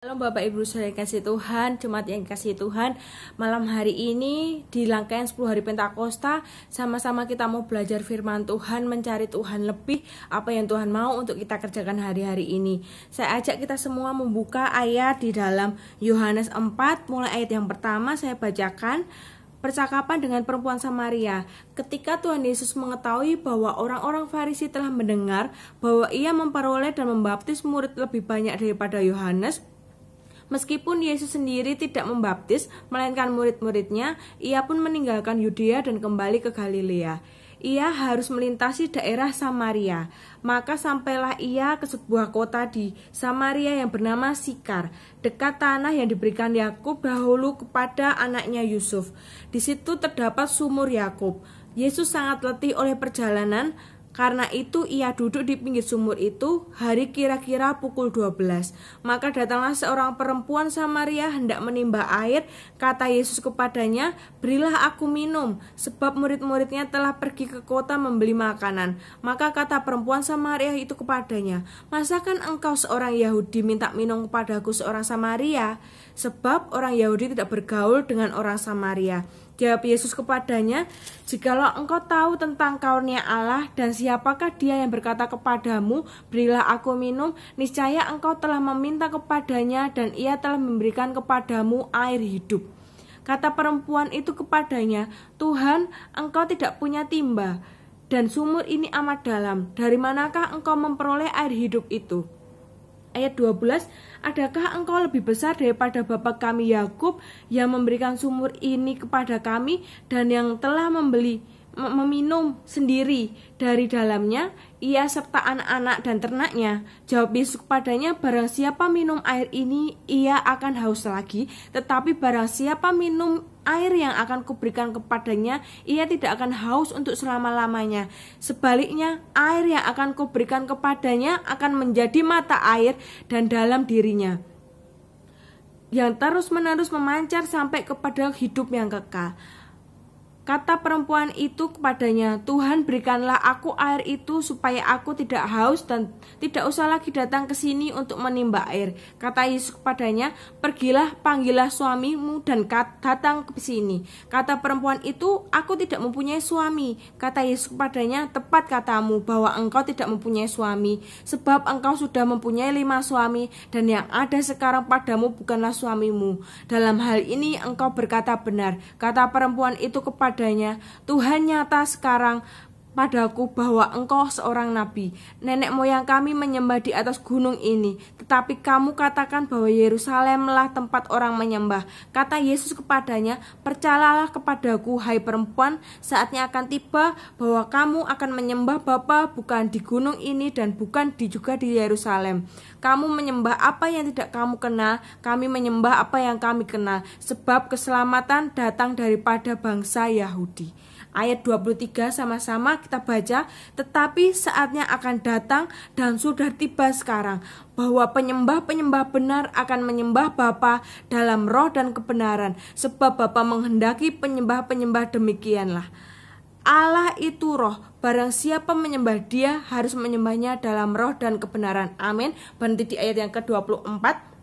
Halo Bapak Ibu Saudara yang kasih Tuhan, jemaat yang kasih Tuhan. Malam hari ini di rangkaian 10 hari Pentakosta, sama-sama kita mau belajar firman Tuhan, mencari Tuhan lebih, apa yang Tuhan mau untuk kita kerjakan hari-hari ini. Saya ajak kita semua membuka ayat di dalam Yohanes 4, mulai ayat yang pertama saya bacakan. Percakapan dengan perempuan Samaria. Ketika Tuhan Yesus mengetahui bahwa orang-orang Farisi telah mendengar bahwa ia memperoleh dan membaptis murid lebih banyak daripada Yohanes, meskipun Yesus sendiri tidak membaptis, melainkan murid-muridnya, ia pun meninggalkan Yudea dan kembali ke Galilea. Ia harus melintasi daerah Samaria. Maka sampailah ia ke sebuah kota di Samaria yang bernama Sikar, dekat tanah yang diberikan Yakub dahulu kepada anaknya Yusuf. Di situ terdapat sumur Yakub. Yesus sangat letih oleh perjalanan. Karena itu ia duduk di pinggir sumur itu, hari kira-kira pukul 12. Maka datanglah seorang perempuan Samaria hendak menimba air. Kata Yesus kepadanya, "Berilah aku minum, sebab murid-muridnya telah pergi ke kota membeli makanan." Maka kata perempuan Samaria itu kepadanya, "Masakan engkau seorang Yahudi minta minum kepadaku seorang Samaria? Sebab orang Yahudi tidak bergaul dengan orang Samaria." Jawab Yesus kepadanya, "Jikalau engkau tahu tentang karunia Allah dan siapakah dia yang berkata kepadamu, 'Berilah aku minum,' niscaya engkau telah meminta kepadanya dan ia telah memberikan kepadamu air hidup." Kata perempuan itu kepadanya, "Tuhan, engkau tidak punya timba, dan sumur ini amat dalam. Dari manakah engkau memperoleh air hidup itu?" Ayat 12, "Adakah engkau lebih besar daripada bapa kami Yakub yang memberikan sumur ini kepada kami dan yang telah meminum sendiri dari dalamnya, ia serta anak-anak dan ternaknya?" Jawab Yesus kepadanya, "Barang siapa minum air ini, ia akan haus lagi. Tetapi barang siapa minum air yang akan kuberikan kepadanya, ia tidak akan haus untuk selama-lamanya. Sebaliknya, air yang akan kuberikan kepadanya akan menjadi mata air dan dalam dirinya, yang terus-menerus memancar sampai kepada hidup yang kekal." Kata perempuan itu kepadanya, "Tuhan, berikanlah aku air itu supaya aku tidak haus dan tidak usah lagi datang ke sini untuk menimba air." Kata Yesus kepadanya, "Pergilah, panggillah suamimu dan datang ke sini." Kata perempuan itu, "Aku tidak mempunyai suami." Kata Yesus kepadanya, "Tepat katamu bahwa engkau tidak mempunyai suami, sebab engkau sudah mempunyai 5 suami, dan yang ada sekarang padamu bukanlah suamimu. Dalam hal ini engkau berkata benar." Kata perempuan itu kepadanya, "Tuhan, nyata sekarang padaku bahwa engkau seorang nabi. Nenek moyang kami menyembah di atas gunung ini, tetapi kamu katakan bahwa Yerusalemlah tempat orang menyembah." Kata Yesus kepadanya, "Percayalah kepadaku, hai perempuan, saatnya akan tiba bahwa kamu akan menyembah Bapa bukan di gunung ini dan bukan juga di Yerusalem. Kamu menyembah apa yang tidak kamu kenal, kami menyembah apa yang kami kenal, sebab keselamatan datang daripada bangsa Yahudi." Ayat 23 sama-sama kita baca, "Tetapi saatnya akan datang dan sudah tiba sekarang, bahwa penyembah-penyembah benar akan menyembah Bapa dalam roh dan kebenaran, sebab Bapa menghendaki penyembah-penyembah demikianlah. Allah itu roh, barang siapa menyembah Dia harus menyembahnya dalam roh dan kebenaran." Amin. Berhenti di ayat yang ke-24.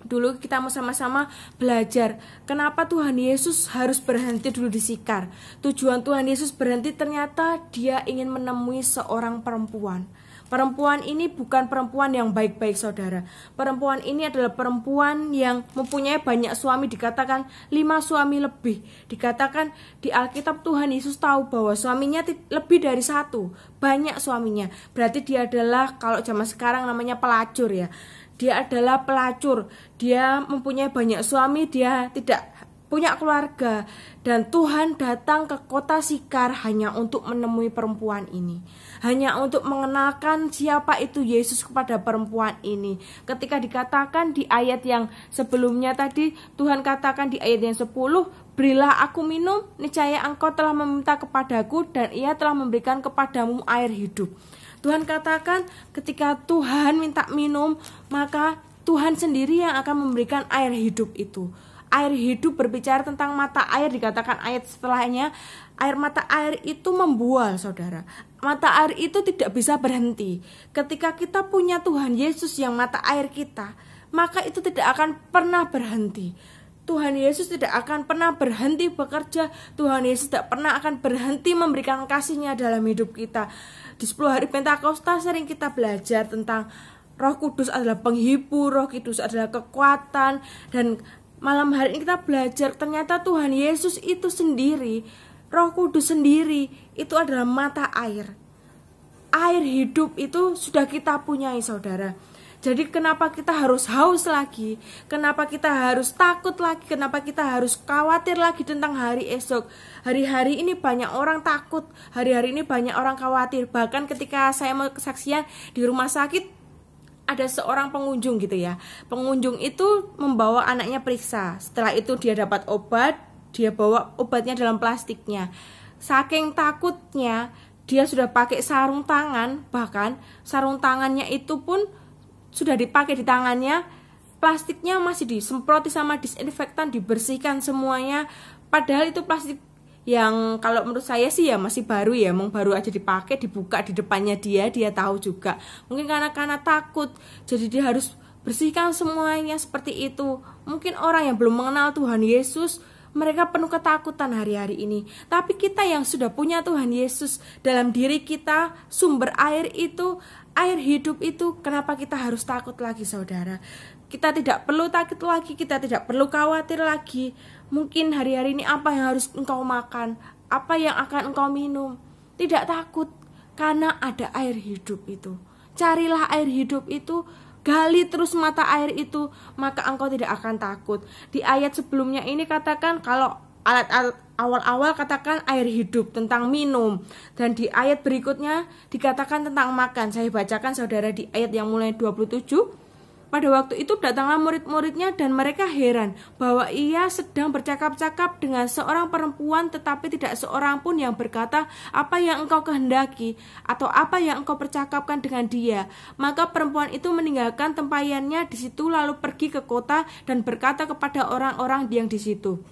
Dulu kita mau sama-sama belajar kenapa Tuhan Yesus harus berhenti dulu di Sikar. Tujuan Tuhan Yesus berhenti ternyata Dia ingin menemui seorang perempuan. Perempuan ini bukan perempuan yang baik-baik, saudara. Perempuan ini adalah perempuan yang mempunyai banyak suami, dikatakan 5 suami lebih. Dikatakan di Alkitab Tuhan Yesus tahu bahwa suaminya lebih dari 1, banyak suaminya. Berarti dia adalah, kalau zaman sekarang namanya pelacur ya. Dia adalah pelacur, dia mempunyai banyak suami, dia tidak punya keluarga. Dan Tuhan datang ke kota Sikar hanya untuk menemui perempuan ini, hanya untuk mengenalkan siapa itu Yesus kepada perempuan ini. Ketika dikatakan di ayat yang sebelumnya tadi, Tuhan katakan di ayat yang 10, "Berilah aku minum, niscaya engkau telah meminta kepadaku dan ia telah memberikan kepadamu air hidup." Tuhan katakan ketika Tuhan minta minum, maka Tuhan sendiri yang akan memberikan air hidup itu. Air hidup berbicara tentang mata air, dikatakan ayat setelahnya, mata air itu membual, saudara. Mata air itu tidak bisa berhenti. Ketika kita punya Tuhan Yesus yang mata air kita, maka itu tidak akan pernah berhenti. Tuhan Yesus tidak akan pernah berhenti bekerja. Tuhan Yesus tidak pernah akan berhenti memberikan kasih-Nya dalam hidup kita. Di 10 hari Pentakosta sering kita belajar tentang Roh Kudus adalah penghibur, Roh Kudus adalah kekuatan. Dan malam hari ini kita belajar ternyata Tuhan Yesus itu sendiri, Roh Kudus sendiri, itu adalah mata air. Air hidup itu sudah kita punyai, saudara. Jadi kenapa kita harus haus lagi? Kenapa kita harus takut lagi? Kenapa kita harus khawatir lagi tentang hari esok? Hari-hari ini banyak orang takut, hari-hari ini banyak orang khawatir. Bahkan ketika saya mau kesaksian di rumah sakit, ada seorang pengunjung gitu ya. Pengunjung itu membawa anaknya periksa. Setelah itu dia dapat obat, dia bawa obatnya dalam plastiknya. Saking takutnya, dia sudah pakai sarung tangan, bahkan sarung tangannya itu pun sudah dipakai di tangannya, plastiknya masih disemproti sama disinfektan, dibersihkan semuanya. Padahal itu plastik yang kalau menurut saya sih ya masih baru ya, emang baru aja dipakai, dibuka di depannya dia tahu juga. Mungkin karena takut, jadi dia harus bersihkan semuanya seperti itu. Mungkin orang yang belum mengenal Tuhan Yesus, mereka penuh ketakutan hari-hari ini. Tapi kita yang sudah punya Tuhan Yesus dalam diri kita, sumber air itu, air hidup itu, kenapa kita harus takut lagi, saudara? Kita tidak perlu takut lagi, kita tidak perlu khawatir lagi. Mungkin hari-hari ini apa yang harus engkau makan, apa yang akan engkau minum, tidak takut, karena ada air hidup itu. Carilah air hidup itu, gali terus mata air itu, maka engkau tidak akan takut. Di ayat sebelumnya ini katakan kalau alat awal-awal katakan air hidup, tentang minum. Dan di ayat berikutnya dikatakan tentang makan. Saya bacakan saudara di ayat yang mulai 27. Pada waktu itu datanglah murid-muridnya dan mereka heran bahwa ia sedang bercakap-cakap dengan seorang perempuan, tetapi tidak seorang pun yang berkata, apa yang engkau kehendaki atau apa yang engkau percakapkan dengan dia. Maka perempuan itu meninggalkan tempayannya di situ lalu pergi ke kota dan berkata kepada orang-orang yang di situ,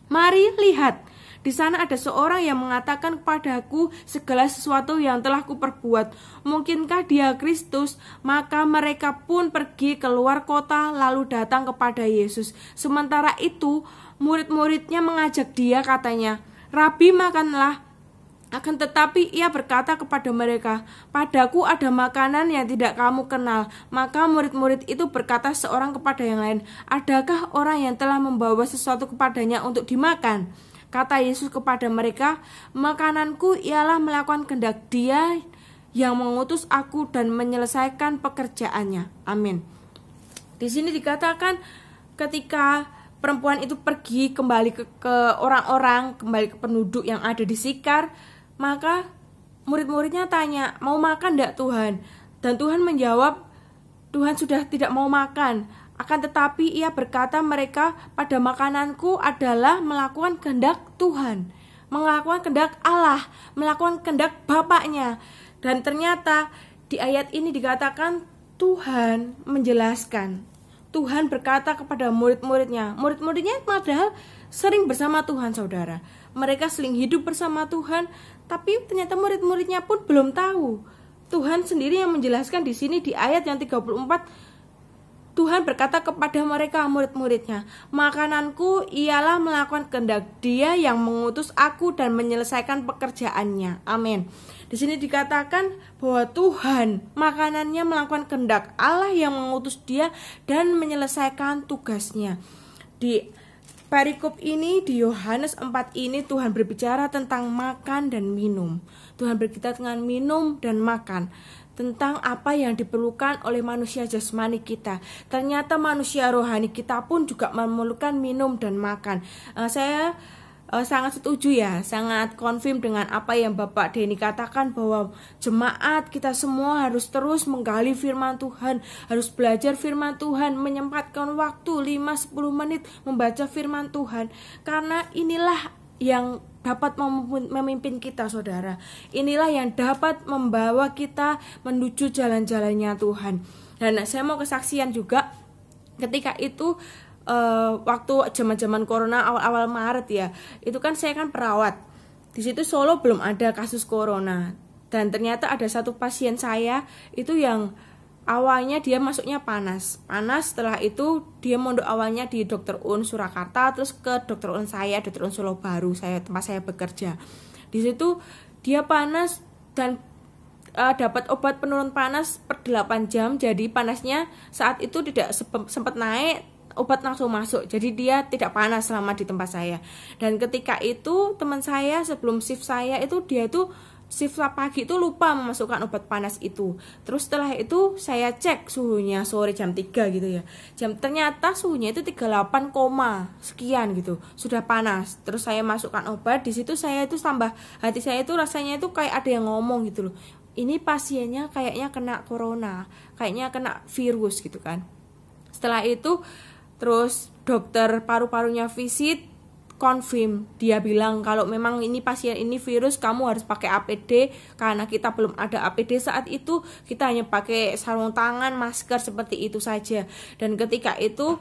mari lihat, di sana ada seorang yang mengatakan kepadaku segala sesuatu yang telah kuperbuat. Mungkinkah dia Kristus? Maka mereka pun pergi keluar kota lalu datang kepada Yesus. Sementara itu murid-muridnya mengajak dia, katanya, Rabi, makanlah. Akan tetapi ia berkata kepada mereka, padaku ada makanan yang tidak kamu kenal. Maka murid-murid itu berkata seorang kepada yang lain, adakah orang yang telah membawa sesuatu kepadanya untuk dimakan? Kata Yesus kepada mereka, makananku ialah melakukan kehendak Dia yang mengutus aku dan menyelesaikan pekerjaannya. Amin. Di sini dikatakan ketika perempuan itu pergi kembali ke orang-orang, kembali ke penduduk yang ada di Sikar, maka murid-muridnya tanya, mau makan enggak Tuhan? Dan Tuhan menjawab, Tuhan sudah tidak mau makan. Akan tetapi ia berkata mereka, pada makananku adalah melakukan kehendak Tuhan, melakukan kehendak Allah, melakukan kehendak Bapaknya. Dan ternyata di ayat ini dikatakan Tuhan menjelaskan, Tuhan berkata kepada murid-muridnya. Murid-muridnya padahal sering bersama Tuhan, saudara. Mereka sering hidup bersama Tuhan, tapi ternyata murid-muridnya pun belum tahu. Tuhan sendiri yang menjelaskan di sini di ayat yang 34. Tuhan berkata kepada mereka, murid-muridnya, makananku ialah melakukan kehendak Dia yang mengutus aku dan menyelesaikan pekerjaannya. Amin. Di sini dikatakan bahwa Tuhan makanannya melakukan kehendak Allah yang mengutus Dia dan menyelesaikan tugasnya. Di perikop ini, di Yohanes 4 ini, Tuhan berbicara tentang makan dan minum. Tuhan berbicara tentang minum dan makan, tentang apa yang diperlukan oleh manusia jasmani kita. Ternyata manusia rohani kita pun juga memerlukan minum dan makan. Saya sangat setuju ya, sangat confirm dengan apa yang Bapak Denny katakan, bahwa jemaat kita semua harus terus menggali firman Tuhan, harus belajar firman Tuhan, menyempatkan waktu 5-10 menit membaca firman Tuhan, karena inilah yang dapat memimpin kita, saudara. Inilah yang dapat membawa kita menuju jalan-jalannya Tuhan. Dan saya mau kesaksian juga, ketika itu waktu zaman-zaman corona awal-awal Maret ya, itu kan saya kan perawat. Di situ Solo belum ada kasus corona. Dan ternyata ada satu pasien saya itu yang awalnya dia masuknya panas, setelah itu dia mondok awalnya di Dr. Un Surakarta, terus ke Dr. Un saya, Dr. Un Solo Baru, tempat saya bekerja. Di situ dia panas dan dapat obat penurun panas per 8 jam. Jadi panasnya saat itu tidak sempat naik, obat langsung masuk. Jadi dia tidak panas selama di tempat saya. Dan ketika itu teman saya sebelum shift saya itu dia itu shift pagi itu lupa memasukkan obat panas itu. Terus setelah itu saya cek suhunya sore jam 3 gitu ya. Ternyata suhunya itu 38, sekian gitu. Sudah panas. Terus saya masukkan obat, di situ saya itu tambah hati saya itu rasanya itu kayak ada yang ngomong gitu loh. Ini pasiennya kayaknya kena corona, kayaknya kena virus gitu kan. Setelah itu terus dokter paru-parunya visit, confirm, dia bilang kalau memang ini pasien ini virus, kamu harus pakai APD, karena kita belum ada APD saat itu, kita hanya pakai sarung tangan, masker seperti itu saja. Dan ketika itu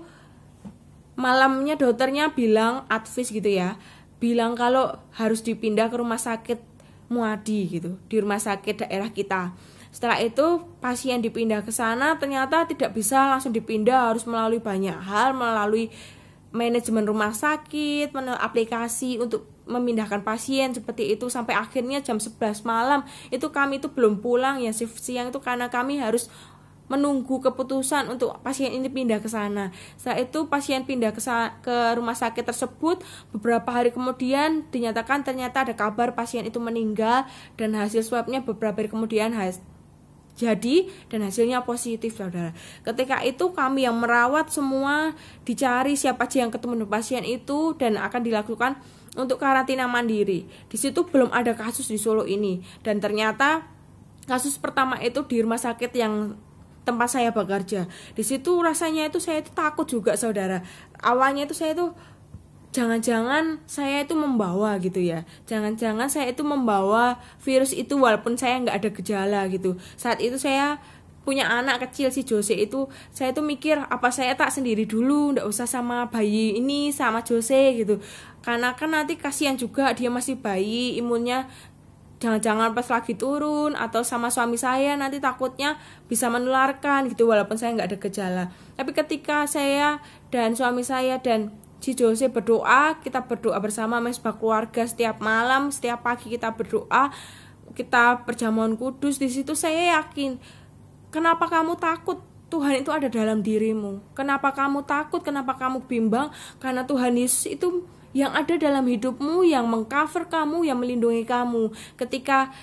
malamnya dokternya bilang advis gitu ya, bilang kalau harus dipindah ke rumah sakit Muadi gitu, di rumah sakit daerah kita. Setelah itu pasien dipindah ke sana, ternyata tidak bisa langsung dipindah, harus melalui banyak hal, melalui manajemen rumah sakit, aplikasi untuk memindahkan pasien seperti itu, sampai akhirnya jam 11 malam itu kami itu belum pulang ya, shift siang itu, karena kami harus menunggu keputusan untuk pasien ini pindah ke sana. Setelah itu pasien pindah ke rumah sakit tersebut. Beberapa hari kemudian dinyatakan ternyata ada kabar pasien itu meninggal, dan hasil swabnya beberapa hari kemudian jadi dan hasilnya positif, saudara. Ketika itu kami yang merawat semua dicari siapa aja yang ketemu dengan pasien itu, dan akan dilakukan untuk karantina mandiri. Di situ belum ada kasus di Solo ini, dan ternyata kasus pertama itu di rumah sakit yang tempat saya bekerja. Di situ rasanya itu saya itu takut juga, saudara. Awalnya itu saya itu jangan-jangan saya itu membawa gitu ya. Jangan-jangan saya itu membawa virus itu walaupun saya nggak ada gejala gitu. Saat itu saya punya anak kecil si Jose itu, saya itu mikir apa saya tak sendiri dulu, nggak usah sama bayi ini, sama Jose gitu. Karena kan nanti kasihan juga, dia masih bayi, imunnya jangan-jangan pas lagi turun atau sama suami saya nanti takutnya bisa menularkan gitu walaupun saya nggak ada gejala. Tapi ketika saya dan suami saya dan si Jose berdoa, kita berdoa bersama mesbah keluarga setiap malam, setiap pagi kita berdoa, kita perjamuan kudus. Di situ saya yakin, kenapa kamu takut? Tuhan itu ada dalam dirimu. Kenapa kamu takut? Kenapa kamu bimbang? Karena Tuhan Yesus itu yang ada dalam hidupmu, yang mengcover kamu, yang melindungi kamu. Ketika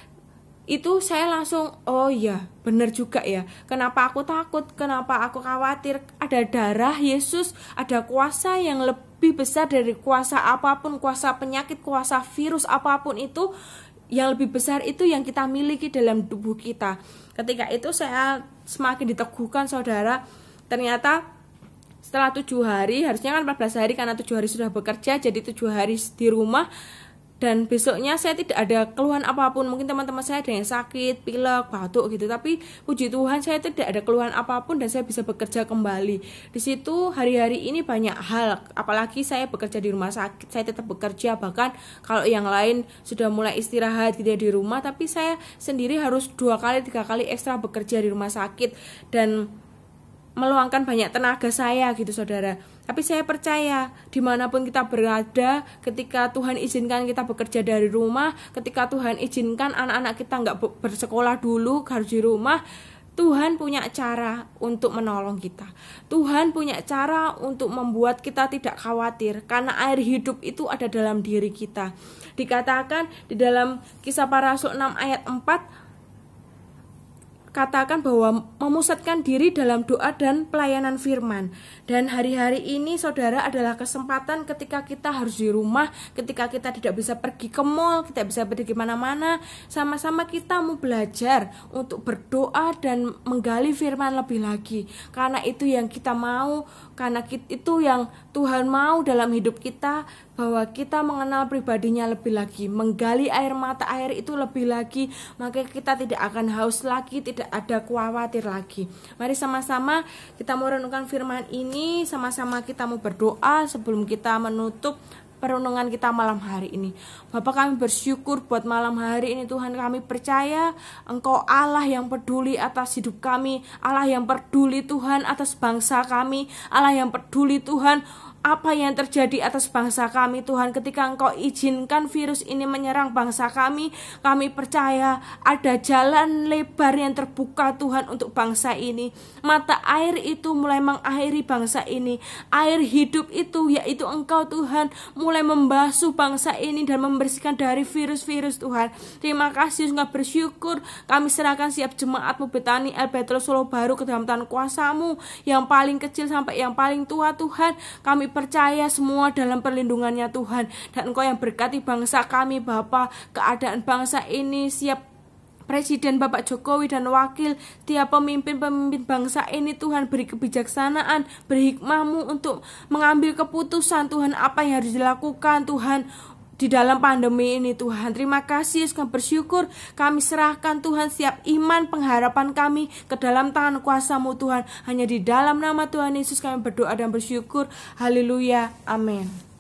itu saya langsung, oh iya, benar juga ya. Kenapa aku takut? Kenapa aku khawatir? Ada darah Yesus, ada kuasa yang lebih besar dari kuasa apapun, kuasa penyakit, kuasa virus apapun itu. Yang lebih besar itu yang kita miliki dalam tubuh kita. Ketika itu saya semakin diteguhkan, saudara. Ternyata setelah 7 hari, harusnya kan 14 hari karena 7 hari sudah bekerja, jadi 7 hari di rumah. Dan besoknya saya tidak ada keluhan apapun. Mungkin teman-teman saya ada yang sakit, pilek, batuk gitu, tapi puji Tuhan saya tidak ada keluhan apapun dan saya bisa bekerja kembali. Di situ hari-hari ini banyak hal, apalagi saya bekerja di rumah sakit, saya tetap bekerja. Bahkan kalau yang lain sudah mulai istirahat gitu ya di rumah, tapi saya sendiri harus 2 kali 3 kali ekstra bekerja di rumah sakit dan meluangkan banyak tenaga saya gitu, saudara. Tapi saya percaya dimanapun kita berada, ketika Tuhan izinkan kita bekerja dari rumah, ketika Tuhan izinkan anak-anak kita nggak bersekolah dulu, harus di rumah, Tuhan punya cara untuk menolong kita. Tuhan punya cara untuk membuat kita tidak khawatir, karena air hidup itu ada dalam diri kita. Dikatakan di dalam Kisah Para Rasul 6 ayat 4, katakan bahwa memusatkan diri dalam doa dan pelayanan firman. Dan hari-hari ini, saudara, adalah kesempatan ketika kita harus di rumah, ketika kita tidak bisa pergi ke mall, kita bisa pergi kemana-mana, sama-sama kita mau belajar untuk berdoa dan menggali firman lebih lagi. Karena itu yang kita mau, karena itu yang Tuhan mau dalam hidup kita, bahwa kita mengenal pribadinya lebih lagi, menggali air mata air itu lebih lagi, maka kita tidak akan haus lagi, tidak ada khawatir lagi. Mari sama-sama kita mau renungkan firman ini, sama-sama kita mau berdoa sebelum kita menutup perenungan kita malam hari ini. Bapak, kami bersyukur buat malam hari ini Tuhan. Kami percaya Engkau Allah yang peduli atas hidup kami, Allah yang peduli Tuhan atas bangsa kami, Allah yang peduli Tuhan apa yang terjadi atas bangsa kami Tuhan. Ketika Engkau izinkan virus ini menyerang bangsa kami percaya ada jalan lebar yang terbuka Tuhan untuk bangsa ini. Mata air itu mulai mengairi bangsa ini. Air hidup itu yaitu Engkau Tuhan mulai membasuh bangsa ini dan membersihkan dari virus-virus Tuhan. Terima kasih, Engkau bersyukur. Kami serahkan siap jemaat-Mu Betani El Betel Solo Baru ke dalam tangan kuasa-Mu, yang paling kecil sampai yang paling tua Tuhan. Kami percaya semua dalam perlindungannya Tuhan, dan Engkau yang berkati bangsa kami Bapa. Keadaan bangsa ini, siap Presiden Bapak Jokowi dan wakil, tiap pemimpin-pemimpin bangsa ini Tuhan, beri kebijaksanaan, beri hikmah-Mu untuk mengambil keputusan Tuhan, apa yang harus dilakukan Tuhan di dalam pandemi ini Tuhan. Terima kasih, kami bersyukur. Kami serahkan Tuhan siap iman pengharapan kami ke dalam tangan kuasa-Mu Tuhan. Hanya di dalam nama Tuhan Yesus kami berdoa dan bersyukur. Haleluya, amin.